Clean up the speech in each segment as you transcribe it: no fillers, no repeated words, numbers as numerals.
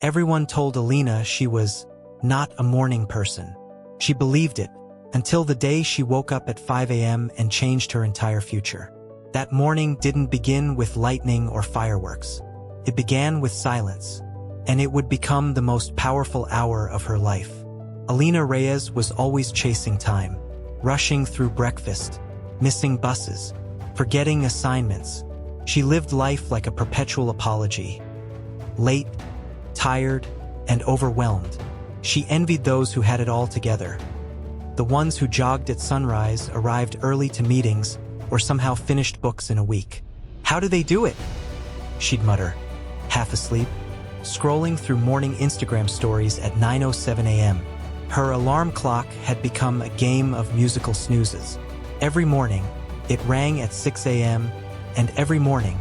Everyone told Alina she was not a morning person. She believed it, until the day she woke up at 5 a.m. and changed her entire future. That morning didn't begin with lightning or fireworks. It began with silence, and it would become the most powerful hour of her life. Alina Reyes was always chasing time, rushing through breakfast, missing buses, forgetting assignments. She lived life like a perpetual apology. Late, tired, and overwhelmed. She envied those who had it all together. The ones who jogged at sunrise, arrived early to meetings, or somehow finished books in a week. How do they do it? She'd mutter, half asleep, scrolling through morning Instagram stories at 9:07 a.m. Her alarm clock had become a game of musical snoozes. Every morning, it rang at 6 a.m., and every morning,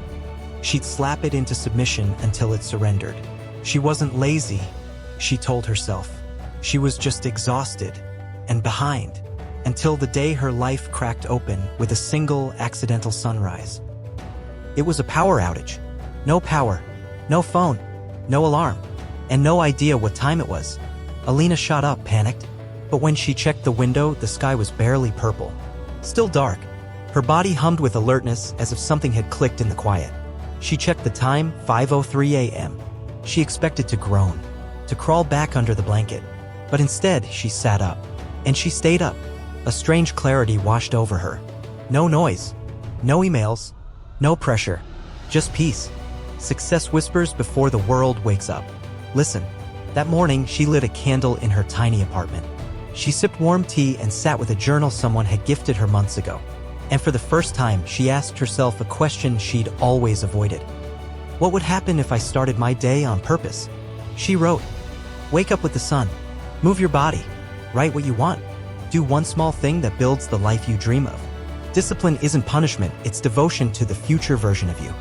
she'd slap it into submission until it surrendered. She wasn't lazy, she told herself. She was just exhausted and behind, until the day her life cracked open with a single accidental sunrise. It was a power outage. No power, no phone, no alarm, and no idea what time it was. Alina shot up, panicked, but when she checked the window, the sky was barely purple. Still dark. Her body hummed with alertness as if something had clicked in the quiet. She checked the time, 5:03 a.m. She expected to groan, to crawl back under the blanket, but instead she sat up. And she stayed up. A strange clarity washed over her. No noise, no emails, no pressure, just peace. Success whispers before the world wakes up. Listen, that morning she lit a candle in her tiny apartment. She sipped warm tea and sat with a journal someone had gifted her months ago. And for the first time, she asked herself a question she'd always avoided. What would happen if I started my day on purpose? She wrote, wake up with the sun, move your body, write what you want, do one small thing that builds the life you dream of. Discipline isn't punishment, it's devotion to the future version of you.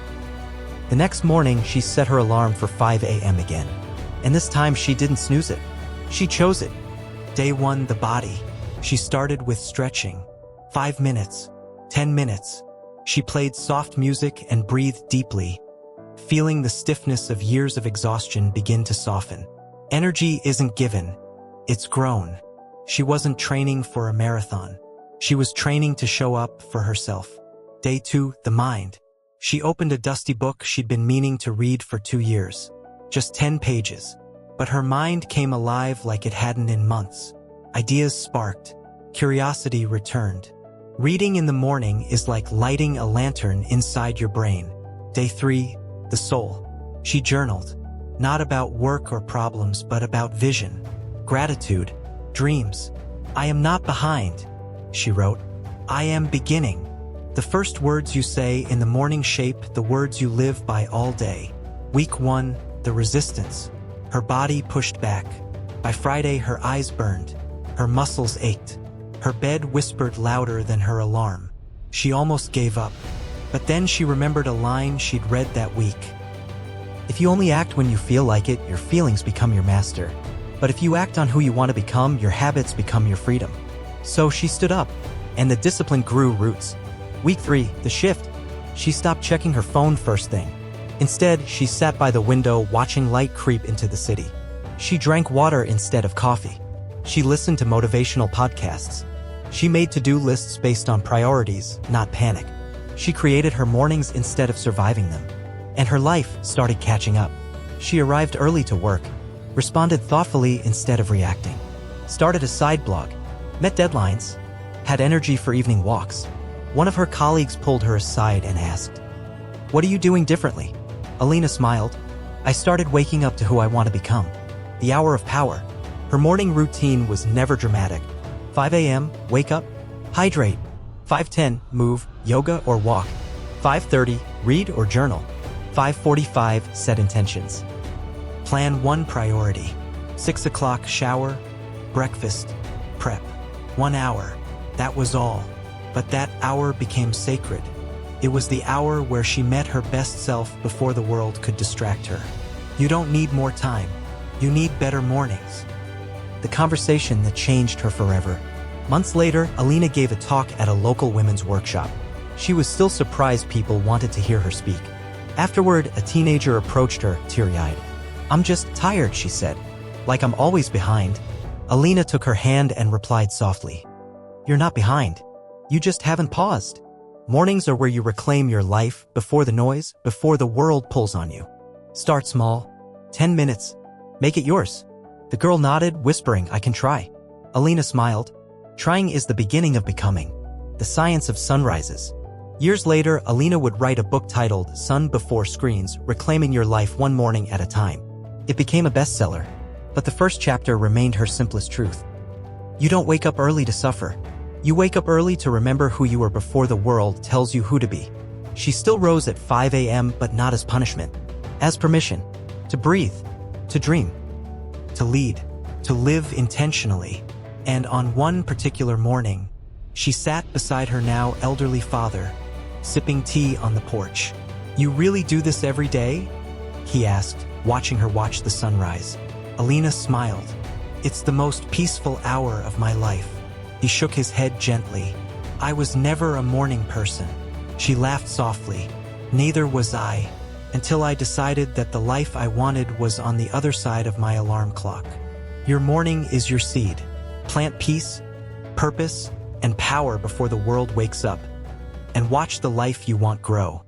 The next morning, she set her alarm for 5 a.m. again. And this time she didn't snooze it. She chose it. Day 1, the body. She started with stretching. 5 minutes, 10 minutes. She played soft music and breathed deeply, feeling the stiffness of years of exhaustion begin to soften. Energy isn't given, it's grown. She wasn't training for a marathon. She was training to show up for herself. Day 2, the mind. She opened a dusty book she'd been meaning to read for 2 years. Just 10 pages. But her mind came alive like it hadn't in months. Ideas sparked. Curiosity returned. Reading in the morning is like lighting a lantern inside your brain. Day 3, the soul. She journaled. Not about work or problems, but about vision, gratitude, dreams. I am not behind, she wrote. I am beginning. The first words you say in the morning shape the words you live by all day. Week 1, the resistance. Her body pushed back. By Friday, her eyes burned. Her muscles ached. Her bed whispered louder than her alarm. She almost gave up. But then she remembered a line she'd read that week. If you only act when you feel like it, your feelings become your master. But if you act on who you want to become, your habits become your freedom. So she stood up, and the discipline grew roots. Week 3, the shift. She stopped checking her phone first thing. Instead, she sat by the window watching light creep into the city. She drank water instead of coffee. She listened to motivational podcasts. She made to-do lists based on priorities, not panic. She created her mornings instead of surviving them. And her life started catching up. She arrived early to work, responded thoughtfully instead of reacting, started a side blog, met deadlines, had energy for evening walks. One of her colleagues pulled her aside and asked, "What are you doing differently?" Alina smiled. "I started waking up to who I want to become." The hour of power. Her morning routine was never dramatic. 5 a.m., wake up, hydrate. 5:10, move, yoga or walk. 5:30, read or journal. 5:45, set intentions. Plan one priority. 6 o'clock, shower, breakfast, prep. 1 hour. That was all. But that hour became sacred. It was the hour where she met her best self before the world could distract her. You don't need more time. You need better mornings. The conversation that changed her forever. Months later, Alina gave a talk at a local women's workshop. She was still surprised people wanted to hear her speak. Afterward, a teenager approached her, teary-eyed. I'm just tired, she said. Like I'm always behind. Alina took her hand and replied softly. You're not behind. You just haven't paused. Mornings are where you reclaim your life, before the noise, before the world pulls on you. Start small. 10 minutes. Make it yours. The girl nodded, whispering, I can try. Alina smiled. Trying is the beginning of becoming. The Science of Sunrises. Years later, Alina would write a book titled Sun Before Screens, Reclaiming Your Life One Morning at a Time. It became a bestseller, but the first chapter remained her simplest truth. You don't wake up early to suffer. You wake up early to remember who you were before the world tells you who to be. She still rose at 5 a.m., but not as punishment. As permission. To breathe. To dream. To lead. To live intentionally. And on one particular morning, she sat beside her now elderly father, sipping tea on the porch. You really do this every day? He asked, watching her watch the sunrise. Alina smiled. It's the most peaceful hour of my life. He shook his head gently. I was never a morning person. She laughed softly. Neither was I, until I decided that the life I wanted was on the other side of my alarm clock. Your morning is your seed. Plant peace, purpose, and power before the world wakes up, and watch the life you want grow.